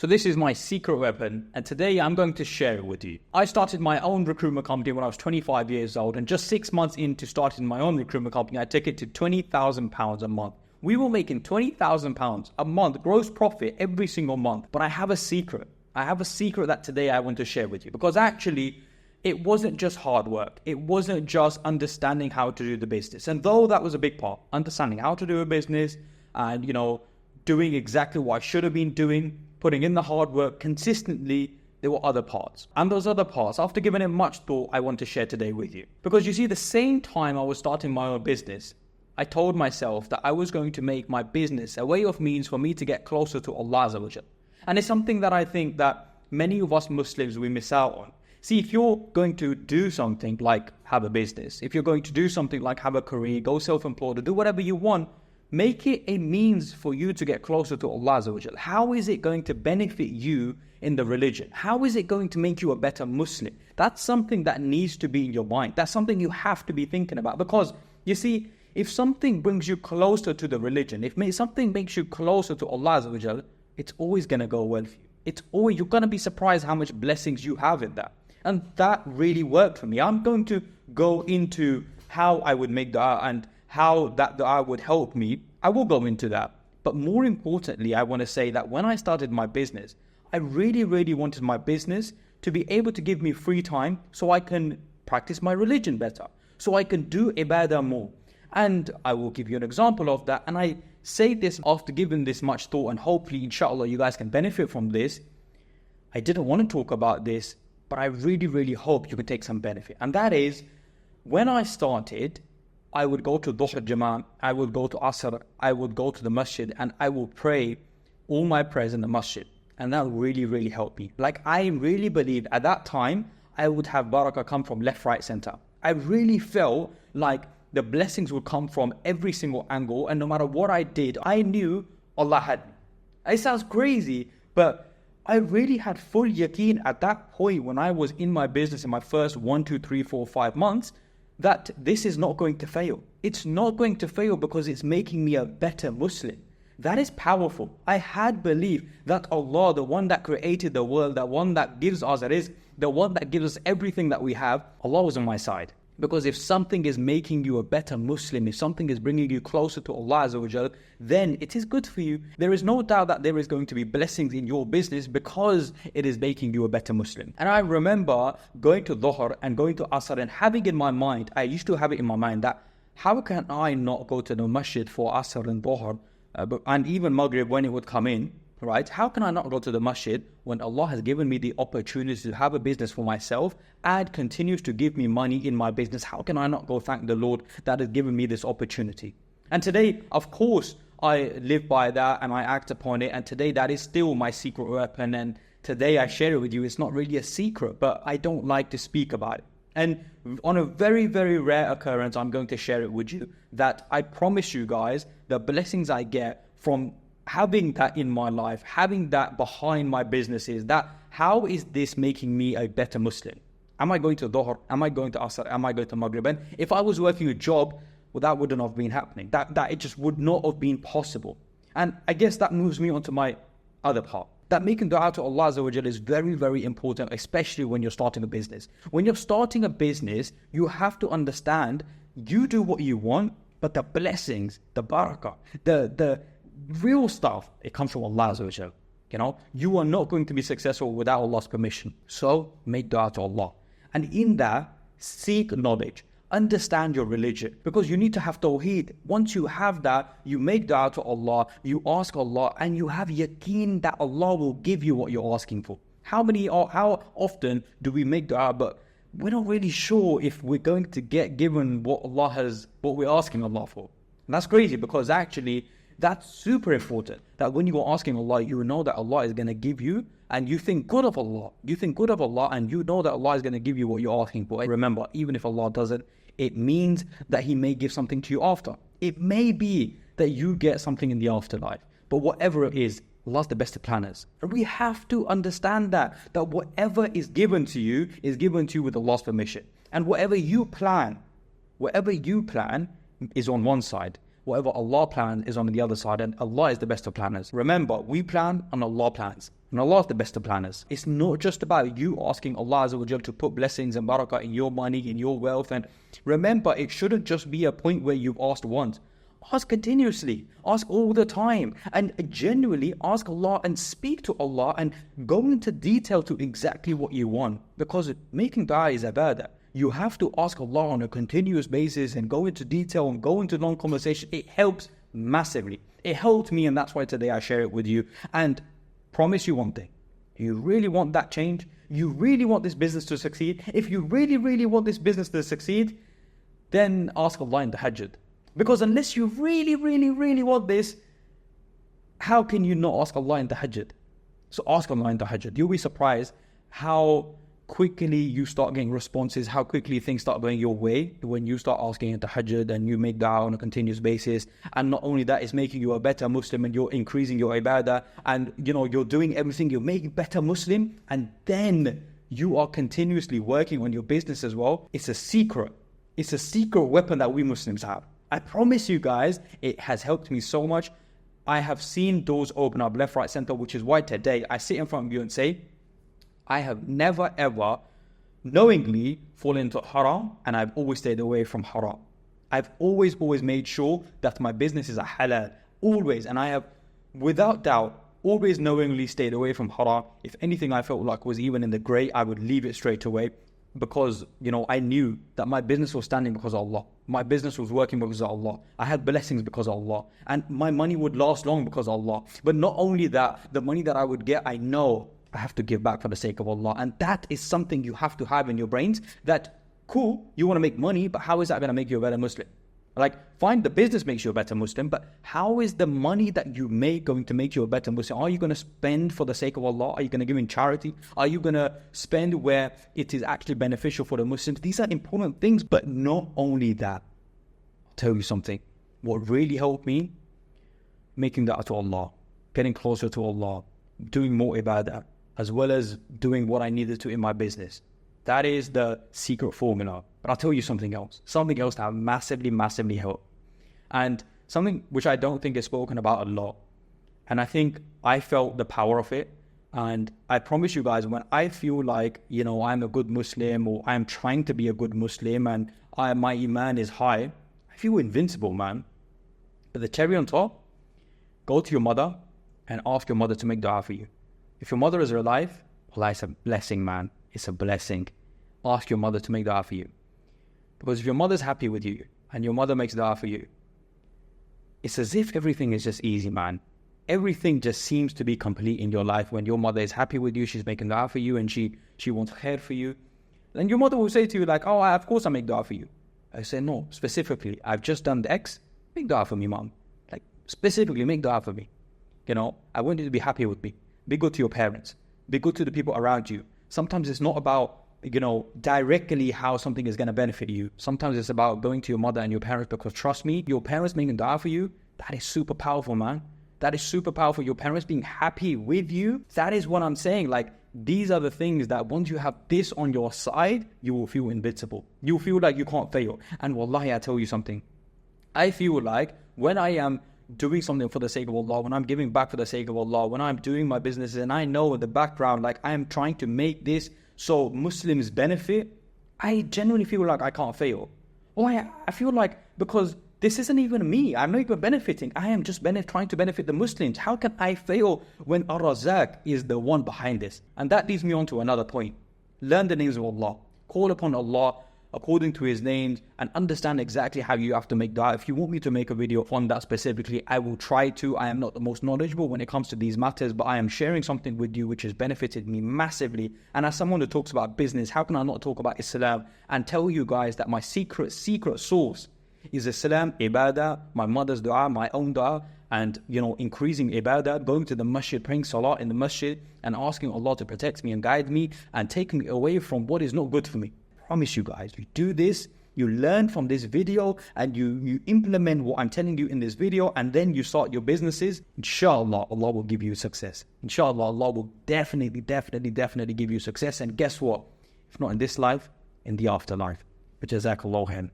So this is my secret weapon, and today I'm going to share it with you. I started my own recruitment company when I was 25 years old, and just 6 months into starting my own recruitment company, I took it to £20,000 a month. We were making £20,000 a month gross profit every single month. But I have a secret. I have a secret that today I want to share with you, because actually it wasn't just hard work. It wasn't just understanding how to do the business. And though that was a big part, understanding how to do a business and, doing exactly what I should have been doing, putting in the hard work consistently, there were other parts. And those other parts, after giving it much thought, I want to share today with you. Because you see, the same time I was starting my own business, I told myself that I was going to make my business a way of means for me to get closer to Allah Azza wa Jal. And it's something that I think that many of us Muslims, we miss out on. See, if you're going to do something like have a business, if you're going to do something like have a career, go self-employed, or do whatever you want, make it a means for you to get closer to Allah Azza wa Jal. How is it going to benefit you in the religion? How is it going to make you a better Muslim? That's something that needs to be in your mind. That's something you have to be thinking about. Because, you see, if something brings you closer to the religion, if something makes you closer to Allah Azza wa Jal, it's always going to go well for you. You're going to be surprised how much blessings you have in that. And that really worked for me. I'm going to go into how I would make dua and how that dua would help me. I will go into that. But more importantly, I want to say that when I started my business, I really, really wanted my business to be able to give me free time so I can practice my religion better, so I can do ibadah more. And I will give you an example of that. And I say this after giving this much thought, and hopefully, inshallah, you guys can benefit from this. I didn't want to talk about this, but I really, really hope you can take some benefit. And that is, when I started, I would go to Dhuhr Jama'ah, I would go to Asr, I would go to the masjid, and I would pray all my prayers in the masjid. And that really, really helped me. Like, I really believed at that time, I would have barakah come from left, right, center. I really felt like the blessings would come from every single angle, and no matter what I did, I knew Allah had me. It sounds crazy, but I really had full yaqeen at that point when I was in my business in my first 1, 2, 3, 4, 5 months, that this is not going to fail. It's not going to fail because it's making me a better Muslim. That is powerful. I had belief that Allah, the one that created the world, the one that gives us rizq, the one that gives us everything that we have, Allah was on my side. Because if something is making you a better Muslim, if something is bringing you closer to Allah Azza wa Jal, then it is good for you. There is no doubt that there is going to be blessings in your business because it is making you a better Muslim. And I remember going to Dhuhr and going to Asr and having in my mind, I used to have it in my mind that how can I not go to the masjid for Asr and Dhuhr and even Maghrib when it would come in, right? How can I not go to the masjid when Allah has given me the opportunity to have a business for myself and continues to give me money in my business? How can I not go thank the Lord that has given me this opportunity? And today, of course, I live by that and I act upon it. And today that is still my secret weapon. And today I share it with you. It's not really a secret, but I don't like to speak about it. And on a very, very rare occurrence, I'm going to share it with you that I promise you guys the blessings I get from having that in my life, having that behind my businesses, that how is this making me a better Muslim? Am I going to Dhuhr? Am I going to Asr? Am I going to Maghrib? And if I was working a job, well, that wouldn't have been happening. That it just would not have been possible. And I guess that moves me on to my other part. That making dua to Allah Azza wa Jal is very, very important, especially when you're starting a business. When you're starting a business, you have to understand you do what you want, but the blessings, the barakah, the real stuff, it comes from Allah Azza wa Jal. You are not going to be successful without Allah's permission. So make dua to Allah. And in that, seek knowledge. Understand your religion. Because you need to have tawheed. Once you have that, you make dua to Allah, you ask Allah, and you have yaqeen that Allah will give you what you're asking for. How often do we make dua, but we're not really sure if we're going to get given what we're asking Allah for? And that's crazy, because actually, that's super important, that when you are asking Allah, you know that Allah is going to give you, and you think good of Allah. You think good of Allah, and you know that Allah is going to give you what you're asking for. And remember, even if Allah doesn't, it means that He may give something to you after. It may be that you get something in the afterlife. But whatever it is, Allah's the best of planners. And we have to understand that whatever is given to you with Allah's permission. And whatever you plan is on one side. whatever Allah plans is on the other side, and Allah is the best of planners. Remember, we plan and Allah plans, and Allah is the best of planners. It's not just about you asking Allah Azza wa Jal to put blessings and barakah in your money, in your wealth. And remember, it shouldn't just be a point where you've asked once. Ask continuously, ask all the time, and genuinely ask Allah and speak to Allah and go into detail to exactly what you want. Because making dua is ibadah. You have to ask Allah on a continuous basis and go into detail and go into long conversation. It helps massively. It helped me, and that's why today I share it with you. And promise you one thing. You really want that change? You really want this business to succeed? If you really, really want this business to succeed, then ask Allah in the Tahajjud. Because unless you really, really, really want this, how can you not ask Allah in the Tahajjud? So ask Allah in the Tahajjud. You'll be surprised how quickly you start getting responses, how quickly things start going your way when you start asking in the Tahajjud and you make dua on a continuous basis. And not only that, it's making you a better Muslim, and you're increasing your ibadah, and you're doing everything, you're making better Muslim, and then you are continuously working on your business as well. It's a secret. It's a secret weapon that we Muslims have. I promise you guys, it has helped me so much. I have seen doors open up left, right, center, which is why today I sit in front of you and say, I have never ever knowingly fallen into haram, and I've always stayed away from haram. I've always made sure that my business is a halal, always. And I have, without doubt, always knowingly stayed away from haram. If anything I felt like was even in the grey, I would leave it straight away. Because, I knew that my business was standing because of Allah. My business was working because of Allah. I had blessings because of Allah. And my money would last long because of Allah. But not only that, the money that I would get, I know I have to give back for the sake of Allah. And that is something you have to have in your brains. That, cool, you want to make money, but how is that going to make you a better Muslim? Like, fine, the business makes you a better Muslim, but how is the money that you make going to make you a better Muslim? Are you going to spend for the sake of Allah? Are you going to give in charity? Are you going to spend where it is actually beneficial for the Muslims? These are important things, but not only that. I'll tell you something. What really helped me? Making dua to Allah, getting closer to Allah, doing more ibadah, as well as doing what I needed to in my business. That is the secret formula. But I'll tell you something else that massively helped. And something which I don't think is spoken about a lot. And I think I felt the power of it. And I promise you guys, when I feel like, I'm a good Muslim, or I'm trying to be a good Muslim, and my iman is high, I feel invincible, man. But the cherry on top, go to your mother and ask your mother to make dua for you. If your mother is alive, well, it's a blessing, man. It's a blessing. Ask your mother to make dua for you. Because if your mother's happy with you and your mother makes dua for you, it's as if everything is just easy, man. Everything just seems to be complete in your life when your mother is happy with you, she's making dua for you, and she wants khair for you. Then your mother will say to you like, oh, of course I make dua for you. I say, no, specifically, I've just done the X, make dua for me, mom. Like, specifically, make dua for me. I want you to be happy with me. Be good to your parents. Be good to the people around you. Sometimes it's not about, directly how something is going to benefit you. Sometimes it's about going to your mother and your parents, because trust me, your parents making dua for you, that is super powerful, man. That is super powerful. Your parents being happy with you, that is what I'm saying. Like, these are the things that once you have this on your side, you will feel invincible. You feel like you can't fail. And wallahi, I tell you something. I feel like when I am doing something for the sake of Allah, when I'm giving back for the sake of Allah, when I'm doing my businesses, and I know in the background, like, I am trying to make this so Muslims benefit, I genuinely feel like I can't fail. Well, I feel like, because this isn't even me, I'm not even benefiting, I am just trying to benefit the Muslims. How can I fail when Ar-Razzaq is the one behind this? And that leads me on to another point. Learn the names of Allah. Call upon Allah according to His names, and understand exactly how you have to make dua. If you want me to make a video on that specifically, I will try to. I am not the most knowledgeable when it comes to these matters, but I am sharing something with you which has benefited me massively. And as someone who talks about business, how can I not talk about Islam and tell you guys that my secret source is Islam, ibadah, my mother's dua, my own dua, and increasing ibadah, going to the masjid, praying salah in the masjid, and asking Allah to protect me and guide me and take me away from what is not good for me. I promise you guys, you do this, you learn from this video, and you implement what I'm telling you in this video, and then you start your businesses. Inshallah, Allah will give you success. Inshallah, Allah will definitely give you success. And guess what? If not in this life, in the afterlife. Jazakallah khair.